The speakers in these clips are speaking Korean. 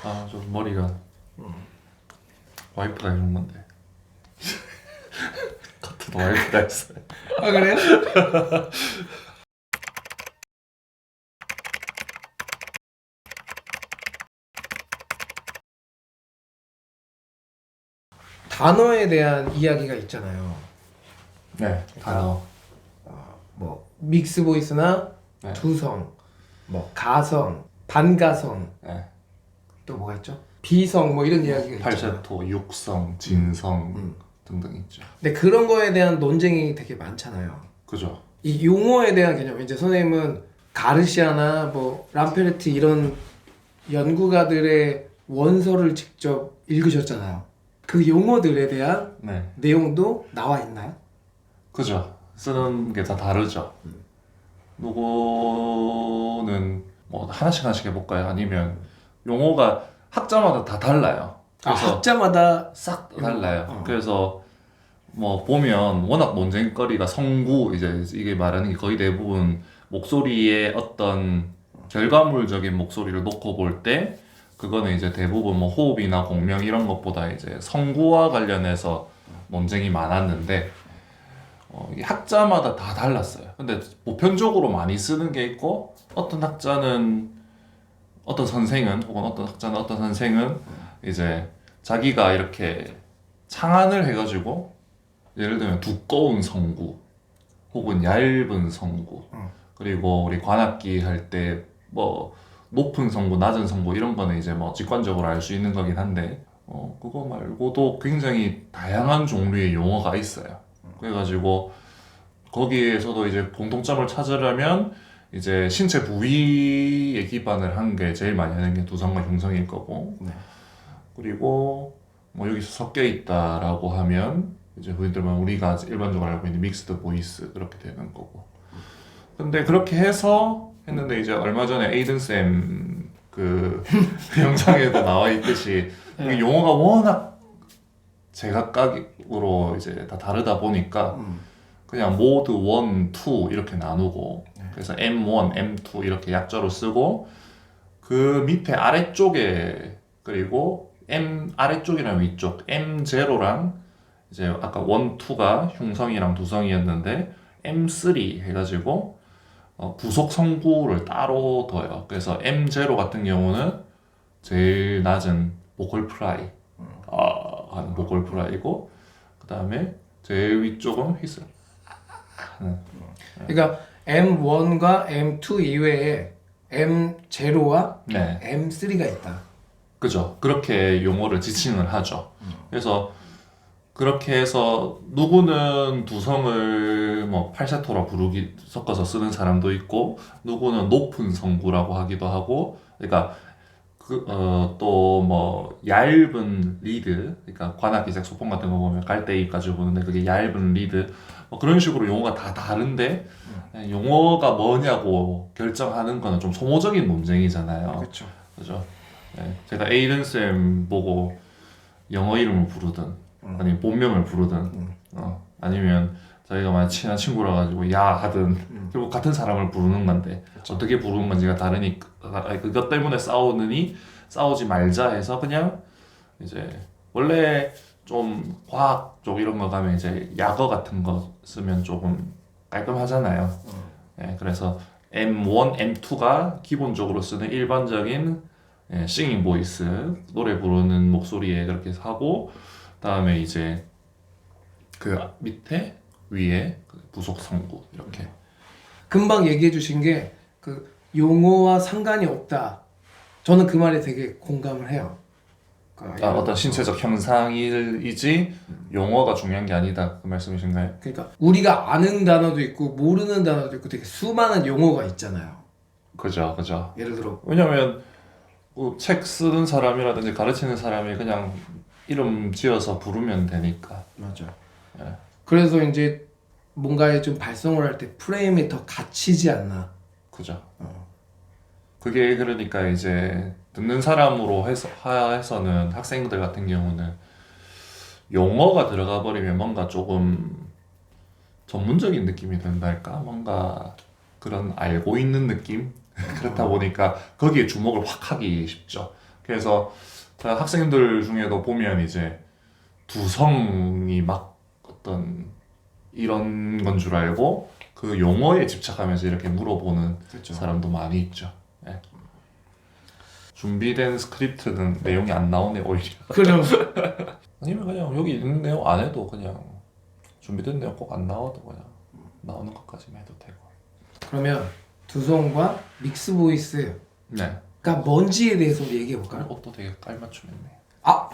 아, 좀 머리가 와이프가 해준 건데. 커트도 와이프가 했어요. 아 그래요? 단어에 대한 이야기가 있잖아요. 네, 단어. 뭐 믹스 보이스나 네. 두성, 뭐 가성, 반가성, 네. 또 뭐가 있죠? 비성 뭐 이런 이야기가 있잖아요. 팔세토, 육성, 진성 등등 있죠. 근데 그런 거에 대한 논쟁이 되게 많잖아요. 그죠? 이 용어에 대한 개념, 이제 선생님은 가르시아나 뭐 람페르티 이런 연구가들의 원서를 직접 읽으셨잖아요. 그 용어들에 대한 네. 내용도 나와 있나요? 그죠? 쓰는 게 다 다르죠. 누구는 뭐 하나씩 해볼까요? 아니면 용어가 학자마다 다 달라요. 그래서 학자마다 싹 달라요. 어. 그래서 뭐 보면 워낙 논쟁거리가 성구 이제 이게 말하는 게 거의 대부분 목소리의 어떤 결과물적인 목소리를 놓고 볼 때 그거는 이제 대부분 뭐 호흡이나 공명 이런 것보다 이제 성구와 관련해서 논쟁이 많았는데 이 학자마다 다 달랐어요. 근데 보편적으로 많이 쓰는 게 있고 어떤 학자는 어떤 선생은 혹은 어떤 학자는 어떤 선생은 이제 자기가 이렇게 창안을 해가지고 예를 들면 두꺼운 성구 혹은 얇은 성구 그리고 우리 관악기 할 때 뭐 높은 성구, 낮은 성구 이런 거는 이제 뭐 직관적으로 알 수 있는 거긴 한데 그거 말고도 굉장히 다양한 종류의 용어가 있어요. 그래가지고 거기에서도 이제 공통점을 찾으려면 이제 신체 부위에 기반을 한 게 제일 많이 하는 게 두성과 흉성일 거고 그리고 뭐 여기서 섞여 있다라고 하면 이제 흔히들만 우리가 일반적으로 알고 있는 믹스드 보이스 그렇게 되는 거고 근데 그렇게 해서 했는데 이제 얼마 전에 에이든 쌤 그 영상에도 나와 있듯이 이게 용어가 워낙 제각각으로 이제 다 다르다 보니까 그냥 모드 1, 2 이렇게 나누고 그래서 M1, M2 이렇게 약자로 쓰고 그 밑에 아래쪽에 그리고 M 아래쪽이랑 위쪽 M0랑 이제 아까 1, 2가 흉성이랑 두성이었는데 M3 해가지고 부속 성구를 따로 둬요. 그래서 M0 같은 경우는 제일 낮은 보컬 프라이 하는 보컬 프라이고 그 다음에 제일 위쪽은 휘슬 그러니까 M1과 M2 이외에 M0와 네. M3가 있다. 그죠. 그렇게 용어를 지칭을 하죠. 그래서 그렇게 해서 누구는 두성을 뭐 팔세토라 부르기 섞어서 쓰는 사람도 있고 누구는 높은 성구라고 하기도 하고 그러니까 또 뭐 얇은 리드 그러니까 관악기 색소폰 같은 거 보면 갈대입까지 보는데 그게 얇은 리드 뭐 그런 식으로 용어가 다 다른데 용어가 뭐냐고 결정하는 거는 좀 소모적인 논쟁이잖아요. 그렇죠. 그죠? 네, 제가 에이든 쌤 보고 영어 이름을 부르든 아니면 본명을 부르든 아니면 저희가 만약 친한 친구라 가지고 야 하든 결국 같은 사람을 부르는 건데 어떻게 부르는 건지가 다르니까 그것 때문에 싸우지 말자 해서 그냥 이제 원래 좀 과학 쪽 이런 거 가면 이제 약어 같은 거 쓰면 조금 깔끔하잖아요. 네, 그래서 M1, M2가 기본적으로 쓰는 일반적인 싱잉 보이스 노래 부르는 목소리에 그렇게 하고 다음에 이제 그 밑에 위에 부속 성구 이렇게 금방 얘기해 주신 게 그 용어와 상관이 없다. 저는 그 말에 되게 공감을 해요. 그러니까 어떤 신체적 현상이지 용어가 중요한 게 아니다 그 말씀이신가요? 그러니까 우리가 아는 단어도 있고 모르는 단어도 있고 되게 수많은 용어가 있잖아요. 그죠 그죠. 예를 들어 왜냐면 책 쓰는 사람이라든지 가르치는 사람이 그냥 이름 지어서 부르면 되니까. 맞아. 예. 그래서 이제 뭔가에 좀 발성을 할 때 프레임이 더 갇히지 않나. 그죠. 그게 그러니까 이제 듣는 사람으로 해서는 학생들 같은 경우는 용어가 들어가 버리면 뭔가 조금 전문적인 느낌이 든달까? 뭔가 그런 알고 있는 느낌? 그렇다 보니까 거기에 주목을 확 하기 쉽죠. 그래서 학생들 중에도 보면 이제 두성이 막 어떤 이런 건 줄 알고 그 용어에 집착하면서 이렇게 물어보는 그렇죠. 사람도 많이 있죠. 예. 준비된 스크립트는 내용이 안 나오네 오히려. 그럼 아니면 그냥 여기 있는 내용 안 해도 그냥 준비된 내용 꼭 안 나와도 그냥 나오는 것까지만 해도 되고. 그러면 두성과 믹스 보이스가 네. 뭔지에 대해서 우리 얘기해 볼까요? 옷도 되게 깔맞춤했네. 아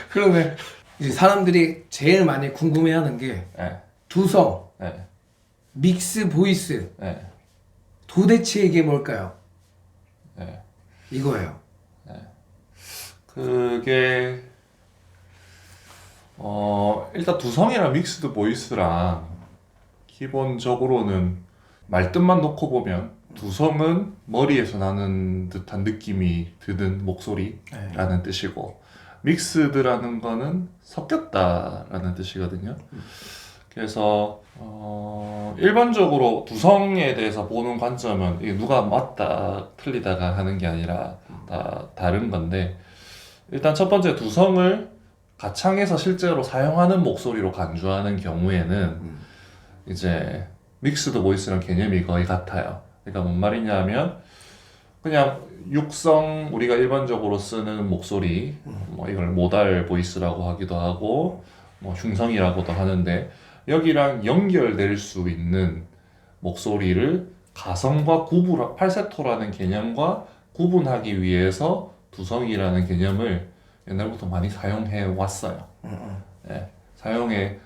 그러면 이제 사람들이 제일 많이 궁금해하는 게 네. 두성, 네. 믹스 보이스 네. 도대체 이게 뭘까요? 네. 이거예요. 그게 일단 두성이랑 믹스드 보이스랑 기본적으로는 말뜻만 놓고 보면 두성은 머리에서 나는 듯한 느낌이 드는 목소리라는 뜻이고 믹스드라는 거는 섞였다라는 뜻이거든요. 그래서 일반적으로 두성에 대해서 보는 관점은 이게 누가 맞다 틀리다가 하는 게 아니라 다 다른 건데 일단 첫 번째 두성을 가창에서 실제로 사용하는 목소리로 간주하는 경우에는 이제 믹스드 보이스랑 개념이 거의 같아요. 그러니까 뭔 말이냐면 그냥 육성 우리가 일반적으로 쓰는 목소리 뭐 이걸 모달 보이스라고 하기도 하고 뭐 흉성이라고도 하는데 여기랑 연결될 수 있는 목소리를 가성과 팔세토라는 개념과 구분하기 위해서 두성이라는 개념을 옛날부터 많이 사용해 왔어요. 네, 사용해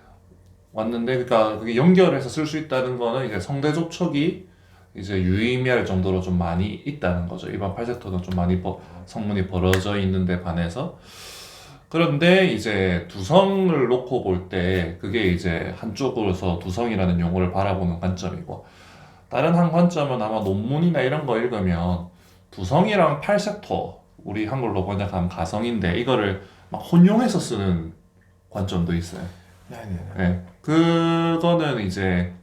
왔는데, 그러니까 그게 연결해서 쓸 수 있다는 거는 이제 성대 접촉이 이제 유의미할 정도로 좀 많이 있다는 거죠. 일반 팔세토는 좀 많이 성문이 벌어져 있는데 반해서. 그런데 이제 두성을 놓고 볼 때 그게 이제 한쪽으로서 두성이라는 용어를 바라보는 관점이고 다른 한 관점은 아마 논문이나 이런 거 읽으면 두성이랑 팔세토 우리 한글로 번역하면 가성인데 이거를 막 혼용해서 쓰는 관점도 있어요. 네네. 네. 그거는 이제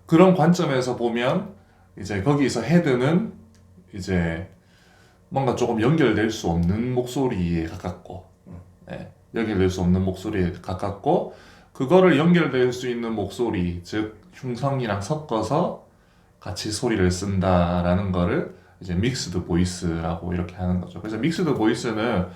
그런 관점에서 보면 이제 거기서 헤드는 이제 뭔가 조금 연결될 수 없는 목소리에 가깝고 네. 연결될 수 없는 목소리에 가깝고 그거를 연결될 수 있는 목소리 즉 흉성이랑 섞어서 같이 소리를 쓴다라는 거를 이제 믹스드 보이스라고 이렇게 하는 거죠. 그래서 믹스드 보이스는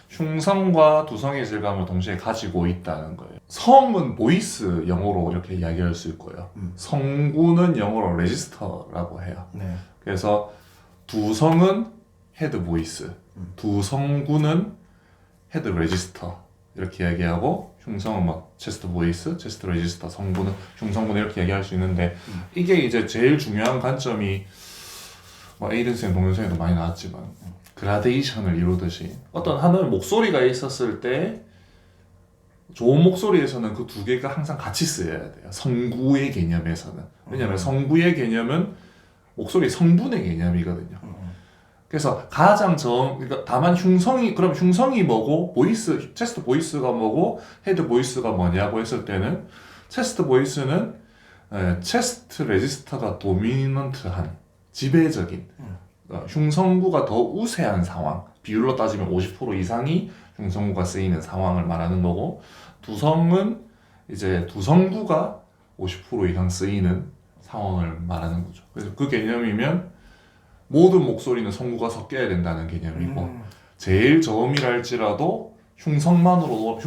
흉성과 두성의 질감을 동시에 가지고 있다는 거예요. 성은 보이스 영어로 이렇게 이야기할 수 있고요. 성구는 영어로 레지스터라고 해요. 네. 그래서 두성은 헤드 보이스, 두성구는 헤드 레지스터 이렇게 이야기하고 흉성은 막 체스트 보이스, 체스트 레지스터, 성구는 흉성구는 이렇게 얘기할 수 있는데 이게 이제 제일 중요한 관점이 뭐 에이든스의 동영상에도 많이 나왔지만 그라데이션을 이루듯이 어떤 하나의 목소리가 있었을 때 좋은 목소리에서는 그 두 개가 항상 같이 쓰여야 돼요. 성구의 개념에서는. 왜냐하면 성구의 개념은 목소리 성분의 개념이거든요. 그래서 그러니까 다만 그럼 흉성이 뭐고 보이스, 체스트 보이스가 뭐고 헤드 보이스가 뭐냐고 했을 때는 체스트 보이스는 체스트 레지스터가 도미넌트한 지배적인 흉성구가 더 우세한 상황, 비율로 따지면 50% 이상이 흉성구가 쓰이는 상황을 말하는 거고 두성은 이제 두성구가 50% 이상 쓰이는 상황을 말하는 거죠. 그래서 그 개념이면 모든 목소리는 성구가 섞여야 된다는 개념이고 제일 저음이라 할지라도 흉성구만으로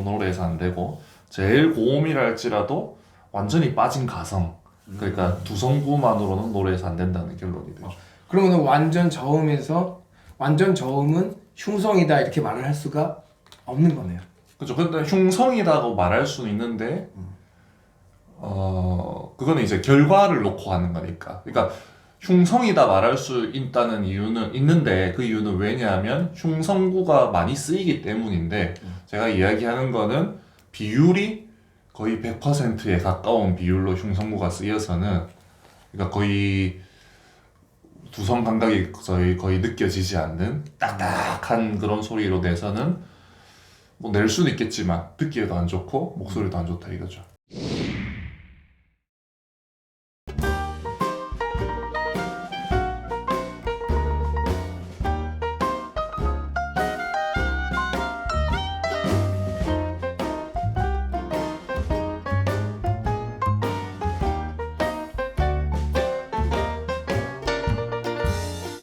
노래해서 안 되고 제일 고음이라 할지라도 완전히 빠진 가성 그러니까 두성구만으로는 노래해서 안 된다는 결론이 되죠. 그러면 완전 저음은 흉성이다 이렇게 말을 할 수가 없는 거네요. 그렇죠. 근데 흉성이라고 말할 수는 있는데 그거는 이제 결과를 놓고 하는 거니까. 그러니까 흉성이다 말할 수 있다는 이유는 있는데 그 이유는 왜냐하면 흉성구가 많이 쓰이기 때문인데 제가 이야기하는 거는 비율이 거의 100%에 가까운 비율로 흉성구가 쓰여서는 그러니까 거의 두성 감각이 거의 느껴지지 않는 딱딱한 그런 소리로 내서는 뭐 낼 수는 있겠지만 듣기에도 안 좋고 목소리도 안 좋다 이거죠.